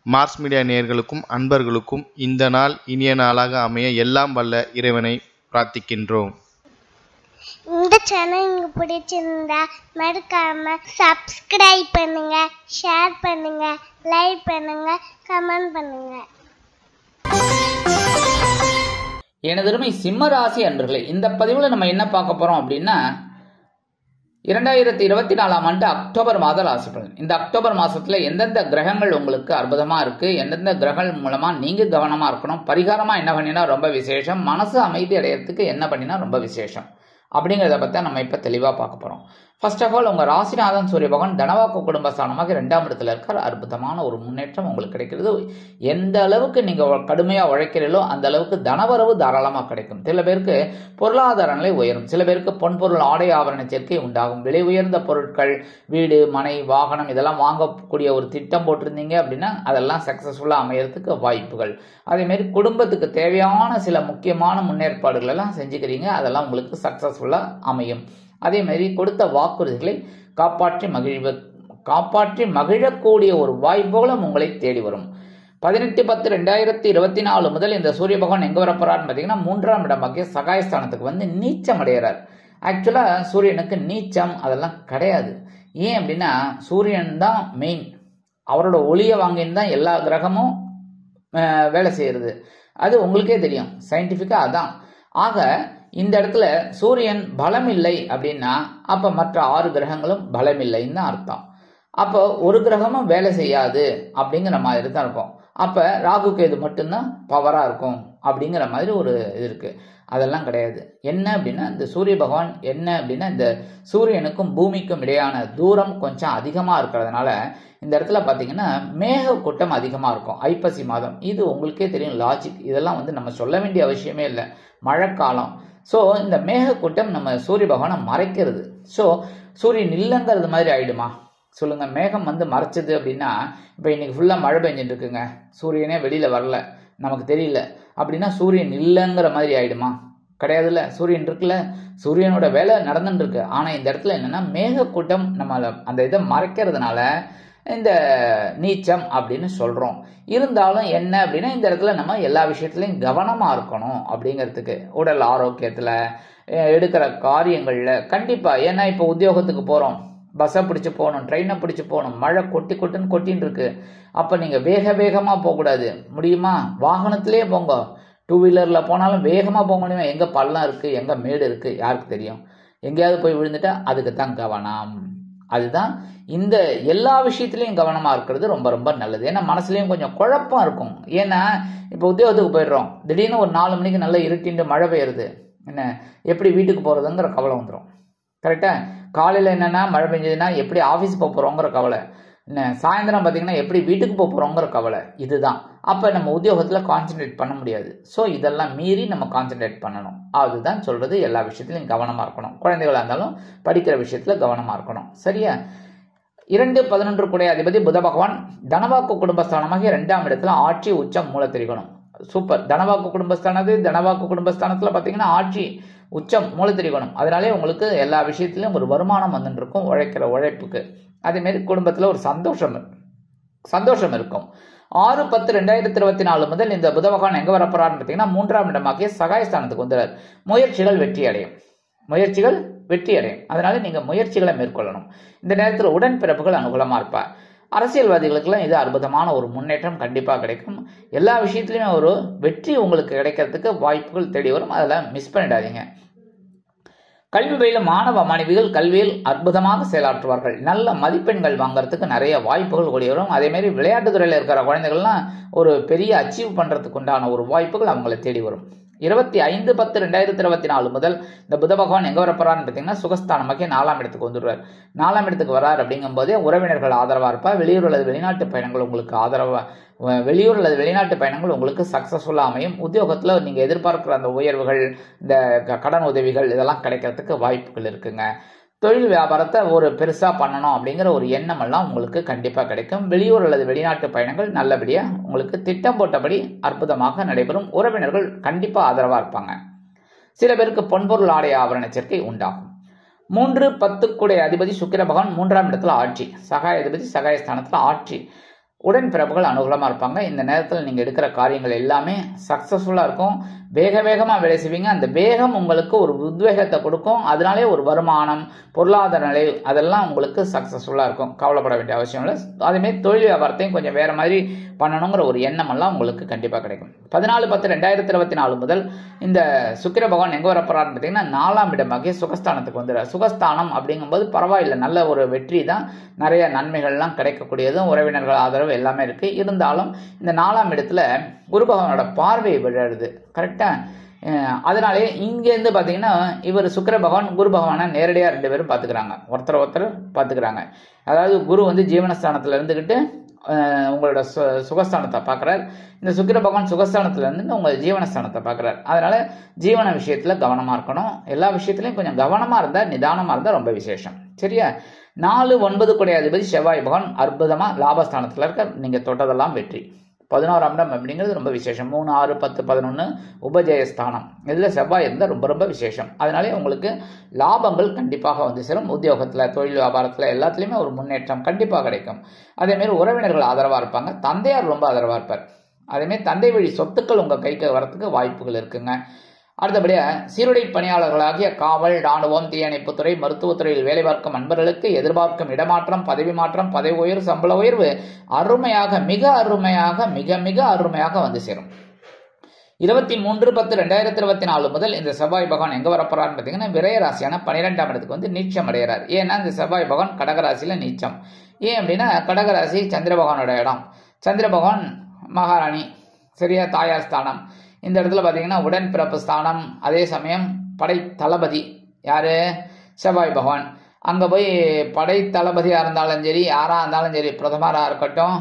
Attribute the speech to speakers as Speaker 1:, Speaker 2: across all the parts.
Speaker 1: Mars media நேயர்களுக்கும் அன்பர்களுக்கும் இந்த நாள் இனிய நாளாக அமைய எல்லாம் வல்ல இறைவனை பிரார்த்திக்கின்றோம்.
Speaker 2: இந்த சேனல் உங்களுக்கு பிடிச்சிருந்தா மறக்காம சப்ஸ்கிரைப் பண்ணுங்க, ஷேர் பண்ணுங்க, லைக் பண்ணுங்க, கமெண்ட் பண்ணுங்க.
Speaker 3: எனதருமை சிம்ம ராசி அன்பர்களே, இந்த பதிவுல நம்ம என்ன பார்க்க போறோம் அப்படின்னா 2024 ஆண்டு அக்டோபர் மாத ராசி பலன். இந்த அக்டோபர் மாசத்துல எந்தெந்த கிரகங்கள் உங்களுக்கு அற்புதமா இருக்கு, எந்தெந்த கிரகங்கள் மூலமா நீங்க கவனமா இருக்கணும், பரிகாரமா என்ன பண்ணினா ரொம்ப விசேஷம், மனசு அமைதி அடையறதுக்கு என்ன பண்ணினா ரொம்ப விசேஷம் அப்படிங்கிறத பத்தி நம்ம இப்ப தெளிவா பார்க்க போறோம். ஃபர்ஸ்ட் ஆஃப் ஆல், உங்க ராசிநாதன் சூரிய பகவான் தனவாக்கு குடும்பஸ்தானமாக 2ஆம் இடத்துல இருக்கார். அற்புதமான ஒரு முன்னேற்றம் உங்களுக்கு கிடைக்கிறது. எந்த அளவுக்கு நீங்க கடுமையா உழைக்கிறீங்களோ அந்த அளவுக்கு தனவரவு தாராளமா கிடைக்கும். சில பேருக்கு பொருளாதார நிலை உயரும், சில பேருக்கு பொன்பொருள் ஆடை ஆபரண சேர்க்கை உண்டாகும். விலை உயர்ந்த பொருட்கள், வீடு, மனை, வாகனம் இதெல்லாம் வாங்கக்கூடிய ஒரு திட்டம் போட்டிருந்தீங்க அப்படின்னா அதெல்லாம் சக்சஸ்ஃபுல்லா அமையறதுக்கு வாய்ப்புகள். அதே மாதிரி குடும்பத்துக்கு தேவையான சில முக்கியமான முன்னேற்பாடுகள் எல்லாம் செஞ்சுக்கிறீங்க, அதெல்லாம் உங்களுக்கு சக்சஸ்ஃபுல்லா அமையும். அதே மாதிரி கொடுத்த வாக்குறுதிகளை காப்பாற்றி மகிழக்கூடிய ஒரு வாய்ப்புகளும் உங்களை தேடி வரும். 18/10/2024 முதல் இந்த சூரிய பகவான் எங்க வரப்போறாருன்னு பாத்தீங்கன்னா 3ஆம் இடமாகிய சகாயஸ்தானத்துக்கு வந்து நீச்சம் அடைகிறார். ஆக்சுவலா சூரியனுக்கு நீச்சம் அதெல்லாம் கிடையாது. ஏன் அப்படின்னா சூரியன் தான் மெயின், அவரோட ஒளியை வாங்கின்னு தான் எல்லா கிரகமும் வேலை செய்யறது. அது உங்களுக்கே தெரியும், சயின்டிபிக்கா அதான். ஆக இந்த இடத்துல சூரியன் பலம் இல்லை அப்படின்னா அப்ப மற்ற 6 கிரகங்களும் பலம் இல்லைன்னு தான் அர்த்தம். அப்போ ஒரு கிரகமும் வேலை செய்யாது அப்படிங்கிற மாதிரி தான் இருக்கும். அப்ப ராகு கேது மட்டும்தான் பவரா இருக்கும் அப்படிங்கிற மாதிரி ஒரு இது இருக்கு. அதெல்லாம் கிடையாது. என்ன அப்படின்னா இந்த சூரிய பகவான் என்ன அப்படின்னா இந்த சூரியனுக்கும் பூமிக்கும் இடையான தூரம் கொஞ்சம் அதிகமா இருக்கிறதுனால இந்த இடத்துல பாத்தீங்கன்னா மேக கூட்டம் அதிகமா இருக்கும். ஐப்பசி மாதம், இது உங்களுக்கே தெரியும், லாஜிக். இதெல்லாம் வந்து நம்ம சொல்ல வேண்டிய அவசியமே இல்லை. மழைக்காலம். ஸோ இந்த மேக கூட்டம் நம்ம சூரிய பகவானை மறைக்கிறது. ஸோ சூரியன் இல்லைங்கிறது மாதிரி ஆயிடுமா சொல்லுங்க? மேகம் வந்து மறைச்சது அப்படின்னா இப்போ இன்னைக்கு ஃபுல்லா மழை பெஞ்சிட்டு இருக்குங்க, சூரியனே வெளியில வரல, நமக்கு தெரியல அப்படின்னா சூரியன் இல்லைங்கிற மாதிரி ஆயிடுமா? கிடையாதுல்ல. சூரியன் இருக்குல்ல, சூரியனோட வேலை நடந்துட்டு இருக்கு. ஆனா இந்த இடத்துல என்னன்னா மேக கூட்டம் நம்ம அந்த இதை மறைக்கிறதுனால இந்த நீச்சம் அப்படின்னு சொல்றோம். இருந்தாலும் என்ன அப்படின்னா இந்த இடத்துல நம்ம எல்லா விஷயத்துலையும் கவனமா இருக்கணும் அப்படிங்கிறதுக்கு, உடல் ஆரோக்கியத்துல, எடுக்கிற காரியங்கள்ல கண்டிப்பா. ஏன்னா இப்போ உத்தியோகத்துக்கு போறோம், பஸ்ஸை பிடிச்சு போகணும், ட்ரெயினை பிடிச்சு போகணும், மழை கொட்டின்னு இருக்கு. அப்ப நீங்க வேகமா போகக்கூடாது. முடியுமா? வாகனத்திலேயே போங்க. 2 வீலர்ல போனாலும் வேகமா போக முடியுமா? எங்க பள்ளம் இருக்கு, எங்க மேடு இருக்கு யாருக்கு தெரியும்? எங்கேயாவது போய் விழுந்துட்டா அதுக்கு தான் கவனம். அதுதான் இந்த எல்லா விஷயத்திலையும் கவனமா இருக்கிறது ரொம்ப ரொம்ப நல்லது. ஏன்னா மனசுலயும் கொஞ்சம் குழப்பம் இருக்கும். ஏன்னா இப்ப உத்தியோகத்துக்கு போயிடுறோம், திடீர்னு ஒரு 4 மணிக்கு நல்லா இருட்டின்னு மழை பெய்யுறது, என்ன எப்படி வீட்டுக்கு போறதுங்கிற கவலை வந்துடும். கரெக்டா? காலையில என்னன்னா மழை பெஞ்சதுன்னா எப்படி ஆபீஸ் போறோங்கிற கவலை, என்ன சாயந்தரம் பாத்தீங்கன்னா எப்படி வீட்டுக்கு போறோங்கிற கவலை. இதுதான். அப்ப நம்ம உத்தியோகத்துல கான்சென்ட்ரேட் பண்ண முடியாது. ஸோ இதெல்லாம் மீறி நம்ம கான்சென்ட்ரேட் பண்ணணும். அதுதான் சொல்றது, எல்லா விஷயத்திலையும் கவனமா இருக்கணும். குழந்தைகளா இருந்தாலும் படிக்கிற விஷயத்துல கவனமா இருக்கணும். சரியா? 2-11 கூடிய அதிபதி புத பகவான் தனவாக்கு குடும்பஸ்தானமாக 2ஆம் இடத்துல ஆட்சி உச்சம் மூல திரிகோணம். சூப்பர். தனவாக்கு குடும்பஸ்தானத்துல பாத்தீங்கன்னா ஆட்சி உச்சம் மூல திரிகோணம். அதனாலே உங்களுக்கு எல்லா விஷயத்திலும் ஒரு வருமானம் வந்துட்டு இருக்கும், உழைக்கிற உழைப்புக்கு. அதே மாதிரி குடும்பத்துல ஒரு சந்தோஷம் இருக்கும். 6/10/2024 முதல் இந்த புத பகவான் எங்க வரப்போறாருன்னு பாத்தீங்கன்னா 3ஆம் இடமாகிய சகாயஸ்தானத்துக்கு வந்துறார். முயற்சிகள் வெற்றி அடையும். அதனால நீங்க முயற்சிகளை மேற்கொள்ளணும். இந்த நேரத்தில் உடன்பிறப்புகள் அனுகூலமா இருப்பார். அரசியல்வாதிகளுக்கெல்லாம் இது அற்புதமான ஒரு முன்னேற்றம் கண்டிப்பா கிடைக்கும். எல்லா விஷயத்திலுமே ஒரு வெற்றி உங்களுக்கு கிடைக்கிறதுக்கு வாய்ப்புகள் தேடி வரும். அதெல்லாம் மிஸ் பண்ணிடாதீங்க. கல்வி பயில மாணவ மாணவிகள் கல்வியில் அற்புதமாக செயலாற்றுவார்கள். நல்ல மதிப்பெண்கள் வாங்கறதுக்கு நிறைய வாய்ப்புகள் கூடி வரும். அதே மாதிரி விளையாட்டுத்துறையில இருக்கிற குழந்தைகள்லாம் ஒரு பெரிய அச்சீவ் பண்றதுக்கு உண்டான ஒரு வாய்ப்புகள் அவங்களை தேடி வரும். 25/10/2024 முதல் இந்த புத பகவான் எங்க வரப்போறான்னு பாத்தீங்கன்னா சுகஸ்தானமாக்கி 4ஆம் இடத்துக்கு வந்துடுவார். 4ஆம் இடத்துக்கு வரார் அப்படிங்கும் போதே உறவினர்கள் ஆதரவா இருப்பார். வெளியூர் அல்லது வெளிநாட்டு பயணங்கள் உங்களுக்கு சக்சஸ்ஃபுல்லா அமையும். உத்தியோகத்துல நீங்க எதிர்பார்க்கிற அந்த உயர்வுகள், இந்த கடன் உதவிகள் இதெல்லாம் கிடைக்கிறதுக்கு வாய்ப்புகள் இருக்குங்க. தொழில் வியாபாரத்தை ஒரு பெருசா பண்ணணும் அப்படிங்கிற ஒரு எண்ணம் எல்லாம் உங்களுக்கு கண்டிப்பா கிடைக்கும். வெளியூர் அல்லது வெளிநாட்டு பயணங்கள் நல்லபடியா உங்களுக்கு திட்டம் போட்டபடி அற்புதமாக நடைபெறும். உறவினர்கள் கண்டிப்பா ஆதரவா இருப்பாங்க. சில பேருக்கு பொன்பொருள் ஆடை ஆபரண சேர்க்கை உண்டாகும். 3-10 கூடிய அதிபதி சுக்கிர பகவான் 3ஆம் இடத்துல ஆட்சி, சகாய அதிபதி சகாயஸ்தானத்துல ஆட்சி. உடன்பிறப்புகள் அனுகூலமாக இருப்பாங்க. இந்த நேரத்தில் நீங்கள் எடுக்கிற காரியங்கள் எல்லாமே சக்ஸஸ்ஃபுல்லாக இருக்கும். வேகமாக வேலை செய்வீங்க. அந்த வேகம் உங்களுக்கு ஒரு உத்வேகத்தை கொடுக்கும். அதனாலே ஒரு வருமானம், பொருளாதார நிலை அதெல்லாம் உங்களுக்கு சக்ஸஸ்ஃபுல்லாக இருக்கும். கவலைப்பட வேண்டிய அவசியம் இல்லை. அதேமாதிரி தொழில் வியாபாரத்தையும் கொஞ்சம் வேறு மாதிரி பண்ணணுங்கிற ஒரு எண்ணமெல்லாம் உங்களுக்கு கண்டிப்பாக கிடைக்கும். 14/10/2024 முதல் இந்த சுக்கிர பகவான் எங்கே வரப்போறாருன்னு பார்த்தீங்கன்னா 4ஆம் இடமாகிய சுகஸ்தானத்துக்கு வந்துடுறார். சுகஸ்தானம் அப்படிங்கும்போது பரவாயில்லை, நல்ல ஒரு வெற்றி தான், நிறைய நன்மைகள்லாம் கிடைக்கக்கூடியதும், உறவினர்கள் ஆதரவு எல்லாமே இருக்கு. இருந்தாலும் இந்த 4ஆம் இடத்துல குரு பகவானோட பார்வை விழுது. கரெக்டா? அதனாலே இங்கேருந்து பார்த்தீங்கன்னா இவர் சுக்கிர பகவான் குரு பகவானை நேரடியாக 2 பேரும் பார்த்துக்கிறாங்க, ஒருத்தர் பார்த்துக்கிறாங்க. அதாவது குரு வந்து ஜீவனஸ்தானத்தில் இருந்துக்கிட்டு உங்களோட சுகஸ்தானத்தை பார்க்குறார். இந்த சுக்கிர பகவான் சுகஸ்தானத்தில் இருந்து உங்கள் ஜீவனஸ்தானத்தை பார்க்குறார். அதனால ஜீவன விஷயத்தில் கவனமாக இருக்கணும். எல்லா விஷயத்துலையும் கொஞ்சம் கவனமாக இருந்தால், நிதானமாக இருந்தால் ரொம்ப விசேஷம். சரியா? 4, 9 கூடிய அதிபதி செவ்வாய் பகவான் அற்புதமாக லாபஸ்தானத்தில் இருக்க, நீங்கள் தொட்டதெல்லாம் வெற்றி. 11ஆம் இடம் அப்படிங்கிறது ரொம்ப விசேஷம். 3, 6, 10, 11 உபஜயஸ்தானம். இதில் செவ்வாய் இருந்தால் ரொம்ப ரொம்ப விசேஷம். அதனாலே உங்களுக்கு லாபங்கள் கண்டிப்பாக வந்து சேரும். உத்தியோகத்தில், தொழில் வியாபாரத்தில் எல்லாத்துலேயுமே ஒரு முன்னேற்றம் கண்டிப்பாக கிடைக்கும். அதேமாரி உறவினர்கள் ஆதரவாக இருப்பாங்க. தந்தையார் ரொம்ப ஆதரவாக இருப்பார். அதேமாரி தந்தை வழி சொத்துக்கள் உங்கள் கைக்கு வரத்துக்கு வாய்ப்புகள் இருக்குங்க. அடுத்தபடியாக சீருடை பணியாளர்களாகிய காவல், இராணுவம், தீயணைப்புத்துறை, மருத்துவத்துறையில் வேலை பார்க்கும் அன்பர்களுக்கு எதிர்பார்க்கும் இடமாற்றம், பதவி மாற்றம், பதவி உயர்வு, சம்பள உயர்வு அருமையாக, மிக அருமையாக வந்து சேரும். 23/10/2024 முதல் இந்த செவ்வாய் பகவான் எங்க வரப்போறாருன்னு பார்த்தீங்கன்னா விரய ராசியான 12ஆம் இடத்துக்கு வந்து நீச்சம் அடைகிறார். ஏன்னா இந்த செவ்வாய் பகவான் கடகராசியில நீச்சம். ஏன் அப்படின்னா கடகராசி சந்திர பகவானோட இடம். சந்திர பகவான் மகாராணி, சரியா, தாயார் ஸ்தானம். இந்த இடத்துல பார்த்தீங்கன்னா உடன்பிறப்பு ஸ்தானம். அதே சமயம் படை தளபதி யாரு? செவ்வாய் பகவான். அங்கே போய் படை தளபதியாக இருந்தாலும் சரி, யாராக இருந்தாலும் சரி, பிரதமராக இருக்கட்டும்,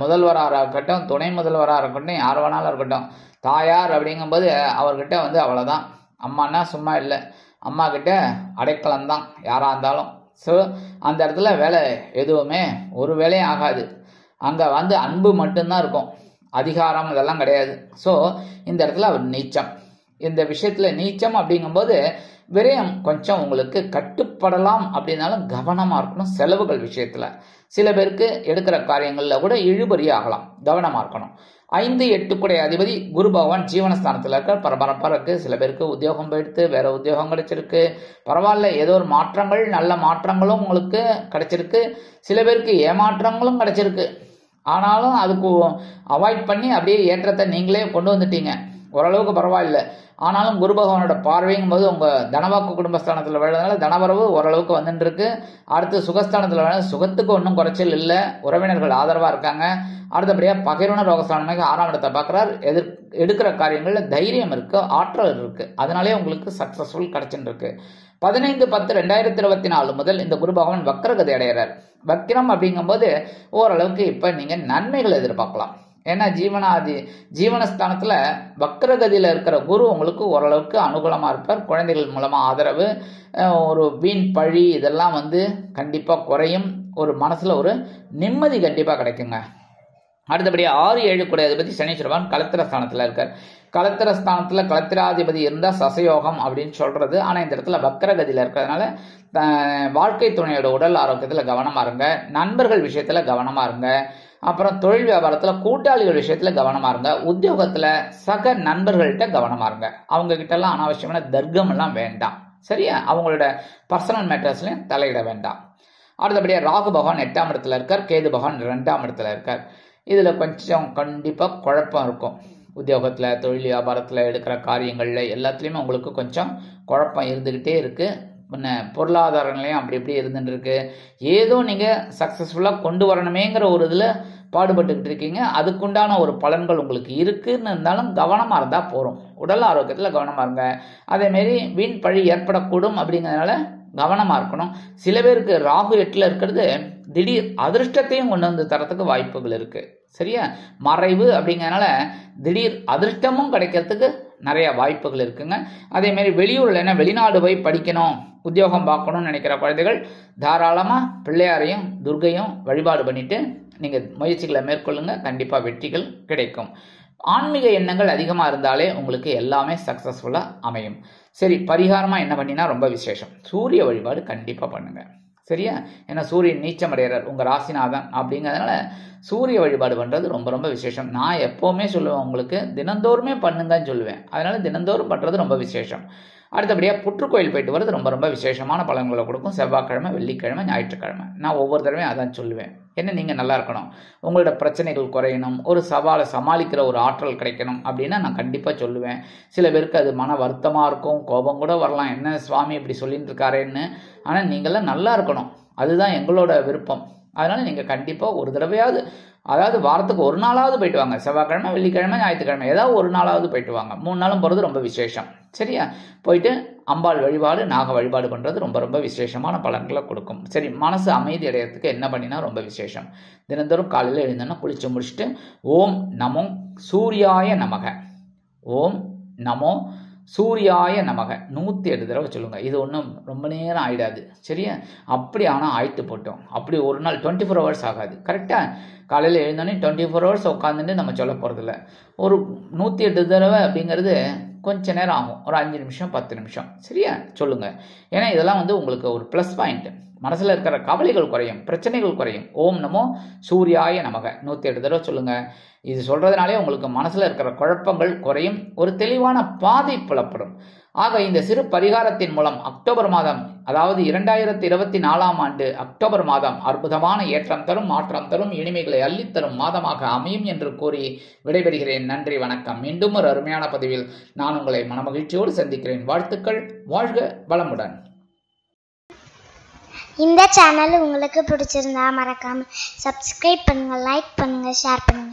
Speaker 3: முதல்வராக இருக்கட்டும், துணை முதல்வராக இருக்கட்டும், யார் வேணாலும் இருக்கட்டும், தாயார் அப்படிங்கும்போது அவர்கிட்ட வந்து அவ்வளோதான். அம்மானா சும்மா இல்லை, அம்மா கிட்ட அடைக்கலம் தான் யாராக இருந்தாலும். ஸோ அந்த இடத்துல வேலை எதுவுமே ஒரு வேலையும் ஆகாது. அங்கே வந்து அன்பு மட்டும்தான் இருக்கும், அதிகாரம் இதெல்லாம் கிடையாது. ஸோ இந்த இடத்துல அவர் நீச்சம். இந்த விஷயத்தில் நீச்சம் அப்படிங்கும்போது விரயம் கொஞ்சம் உங்களுக்கு கட்டுப்படலாம். அப்படின்னாலும் கவனமாக இருக்கணும். செலவுகள் விஷயத்தில் சில பேருக்கு எடுக்கிற காரியங்களில் கூட இழுபறி ஆகலாம், கவனமாக இருக்கணும். 5, 8 கூடிய அதிபதி குரு பகவான் ஜீவனஸ்தானத்தில் இருக்க பரபரப்பாக இருக்கு. சில பேருக்கு உத்தியோகம் போயிடுத்து, வேற உத்தியோகம் கிடைச்சிருக்கு, பரவாயில்ல, ஏதோ ஒரு மாற்றங்கள், நல்ல மாற்றங்களும் உங்களுக்கு கிடைச்சிருக்கு. சில பேருக்கு ஏமாற்றங்களும் கிடைச்சிருக்கு. ஆனாலும் அதுக்கு அவாய்ட் பண்ணி அப்படியே ஏற்றத்தை நீங்களே கொண்டு வந்துட்டீங்க, ஓரளவுக்கு பரவாயில்லை. ஆனாலும் குரு பகவானோட பார்வைங்கும் போது உங்கள் தனவாக்கு குடும்பஸ்தானத்தில் விழுறதுனால தனவரவு ஓரளவுக்கு வந்துட்டு இருக்கு. அடுத்து சுகஸ்தானத்தில் விழ, சுகத்துக்கு ஒன்றும் குறைச்சல் இல்லை, உறவினர்கள் ஆதரவாக இருக்காங்க. அடுத்தபடியாக பகிர்வன ரோகஸ்தானமாக 6ஆம் இடத்தை பார்க்குறார். எடுக்கிற காரியங்களில் தைரியம் இருக்கு, ஆற்றல் இருக்கு. அதனாலே உங்களுக்கு சக்சஸ்ஃபுல் கிடைச்சுட்டு இருக்கு. 15/10/2024 முதல் இந்த குரு பகவான் வக்கரகதி அடைகிறார். வக்கிரம் அப்படிங்கும்போது ஓரளவுக்கு இப்போ நீங்கள் நன்மைகள் எதிர்பார்க்கலாம். ஏன்னா ஜீவனஸ்தானத்தில் வக்கரகதியில் இருக்கிற குரு உங்களுக்கு ஓரளவுக்கு அனுகூலமாக இருப்பார். குழந்தைகள் மூலமாக ஆதரவு, ஒரு வீண் பழி இதெல்லாம் வந்து கண்டிப்பாக குறையும். ஒரு மனசில் ஒரு நிம்மதி கண்டிப்பாக கிடைக்குங்க. அடுத்தபடியாக 6, 7 கூடிய அதிபதி சனீஸ்வரன் கலத்திரஸ்தானத்தில் இருக்கார். கலத்திரஸ்தானத்தில் கலத்திராதிபதி இருந்தால் சசயோகம் அப்படின்னு சொல்றது. ஆனால் இந்த இடத்துல வக்கரகதியில் இருக்கிறதுனால வாழ்க்கை துணையோட உடல் ஆரோக்கியத்தில் கவனமாக இருங்க. நண்பர்கள் விஷயத்தில் கவனமாக இருங்க. அப்புறம் தொழில் வியாபாரத்தில் கூட்டாளிகள் விஷயத்தில் கவனமாக இருங்க. உத்தியோகத்தில் சக நண்பர்கள்ட்ட கவனமாக இருங்க. அவங்க கிட்டலாம் அனாவசியமான தர்க்கம் எல்லாம் வேண்டாம், சரியா? அவங்களோட பர்சனல் மேட்டர்ஸ்லையும் தலையிட வேண்டாம். அடுத்தபடியாக ராகு பகவான் 8ஆம் இடத்துல இருக்கார், கேது பகவான் 2ஆம் இடத்துல இருக்கார். இதில் கொஞ்சம் கண்டிப்பாக குழப்பம் இருக்கும். உத்தியோகத்தில், தொழில் வியாபாரத்தில், எடுக்கிற காரியங்களில் எல்லாத்துலேயுமே உங்களுக்கு கொஞ்சம் குழப்பம் இருந்துக்கிட்டே இருக்குது. பொருளாதார நிலையம் அப்படி இப்படி இருந்துட்டு இருக்கு. ஏதோ நீங்கள் சக்ஸஸ்ஃபுல்லாக கொண்டு வரணுமேங்கிற ஒரு இதில் பாடுபட்டுக்கிட்டு இருக்கீங்க. அதுக்குண்டான ஒரு பலன்கள் உங்களுக்கு இருக்குன்னு இருந்தாலும் கவனமாக இருந்தால் போகிறோம். உடல் ஆரோக்கியத்தில் கவனமாக இருங்க. அதேமாரி வீண் பழி ஏற்படக்கூடும் அப்படிங்கிறதுனால கவனமாக இருக்கணும். சில பேருக்கு ராகு 8ல் இருக்கிறது திடீர் அதிர்ஷ்டத்தையும் கொண்டு வந்து தரத்துக்கு வாய்ப்புகள் இருக்குது, சரியா? மறைவு அப்படிங்கிறதுனால திடீர் அதிர்ஷ்டமும் கிடைக்கிறதுக்கு நிறைய வாய்ப்புகள் இருக்குங்க. அதேமாரி வெளியூரில் என்ன வெளிநாடு போய் படிக்கணும், உத்தியோகம் பார்க்கணும்னு நினைக்கிற குழந்தைகள் தாராளமாக பிள்ளையாரையும் துர்க்கையும் வழிபாடு பண்ணிட்டு நீங்கள் முயற்சிகளை மேற்கொள்ளுங்க. கண்டிப்பாக வெற்றிகள் கிடைக்கும். ஆன்மீக எண்ணங்கள் அதிகமாக இருந்தாலே உங்களுக்கு எல்லாமே சக்ஸஸ்ஃபுல்லாக அமையும். சரி, பரிகாரமாக என்ன பண்ணினா ரொம்ப விசேஷம், சூரிய வழிபாடு கண்டிப்பாக பண்ணுங்க, சரியா? ஏன்னா சூரியன் நீச்சம் அடைகிறார் உங்கள் ராசிநாதன் அப்படிங்கிறதுனால சூரிய வழிபாடு பண்ணுறது ரொம்ப ரொம்ப விசேஷம். நான் எப்போவுமே சொல்லுவேன் உங்களுக்கு தினந்தோறுமே பண்ணுங்கன்னு சொல்லுவேன். அதனால் தினந்தோறும் பண்ணுறது ரொம்ப விசேஷம். அடுத்தபடியாக புற்றுக்கோயில் போயிட்டு வர்றது ரொம்ப ரொம்ப விசேஷமான பலன்களை கொடுக்கும். செவ்வாய்க்கிழமை, வெள்ளிக்கிழமை, ஞாயிற்றுக்கிழமை நான் ஒவ்வொரு தடவையும் அதான் சொல்லுவேன். என்ன நீங்கள் நல்லா இருக்கணும், உங்களோட பிரச்சனைகள் குறையணும், ஒரு சவாலை சமாளிக்கிற ஒரு ஆற்றல் கிடைக்கணும் அப்படின்னா நான் கண்டிப்பாக சொல்லுவேன். சில பேருக்கு அது மன வருத்தமாக இருக்கும், கோபம் கூட வரலாம், என்ன சுவாமி இப்படி சொல்லிட்டு இருக்காருன்னு. ஆனால் நீங்களாம் நல்லா இருக்கணும், அதுதான் எங்களோட விருப்பம். அதனால் நீங்கள் கண்டிப்பாக ஒரு தடவையாவது, அதாவது வாரத்துக்கு ஒரு நாளாவது போயிட்டு வாங்க. செவ்வாய்க்கிழமை, வெள்ளிக்கிழமை, ஞாயிற்றுக்கிழமை ஏதாவது ஒரு நாளாவது போயிட்டு வாங்க. 3 நாளும் போகிறது ரொம்ப விசேஷம். சரியா? போயிட்டு அம்பாள் வழிபாடு, நாக வழிபாடு பண்ணுறது ரொம்ப ரொம்ப விசேஷமான பலன்களை கொடுக்கும். சரி, மனசு அமைதி அடையிறதுக்கு என்ன பண்ணினா ரொம்ப விசேஷம்? தினந்தோறும் காலையில் எழுந்தோன்னா குளிச்சு முடிச்சுட்டு ஓம் நமோ சூர்யாய நமக, ஓம் நமோ சூர்யாய நமக 108 தடவை சொல்லுங்கள். இது ஒன்றும் ரொம்ப நேரம் ஆகிடாது. சரியா? அப்படி ஆனால் ஆயிட்டு போட்டோம். அப்படி ஒரு நாள் 24 hours ஆகாது. கரெக்டாக காலையில் எழுந்தோடனே 24 hours உட்காந்துட்டு நம்ம சொல்ல போகிறதில்ல. ஒரு 108 தடவை அப்படிங்கிறது கொஞ்சம் நேரம் ஆகும், ஒரு 5 நிமிஷம் 10 நிமிஷம். சரியா? சொல்லுங்கள். ஏன்னா இதெல்லாம் உங்களுக்கு ஒரு ப்ளஸ் பாயிண்ட். மனசில் இருக்கிற கவலைகள் குறையும், பிரச்சனைகள் குறையும். ஓம் நமோ சூர்யாய நமக 108 தடவை சொல்லுங்கள். இது சொல்கிறதுனாலே உங்களுக்கு மனசில் இருக்கிற குழப்பங்கள் குறையும், ஒரு தெளிவான பாதை புலப்படும். ஆக இந்த சிறு பரிகாரத்தின் மூலம் அக்டோபர் மாதம், அதாவது 2024ஆம் ஆண்டு அக்டோபர் மாதம் அற்புதமான ஏற்றம் தரும், மாற்றம் தரும், இனிமைகளை அள்ளித்தரும் மாதமாக அமையும் என்று கூறி விடைபெறுகிறேன். நன்றி, வணக்கம். மீண்டும் ஒரு அருமையான பதிவில் நான் உங்களை மனமகிழ்ச்சியோடு சந்திக்கிறேன். வாழ்த்துக்கள். வாழ்க வளமுடன்.
Speaker 2: இந்த சேனல் உங்களுக்கு பிடிச்சிருந்தா மறக்காம சப்ஸ்கிரைப் பண்ணுங்க, லைக் பண்ணுங்க, ஷேர் பண்ணுங்க.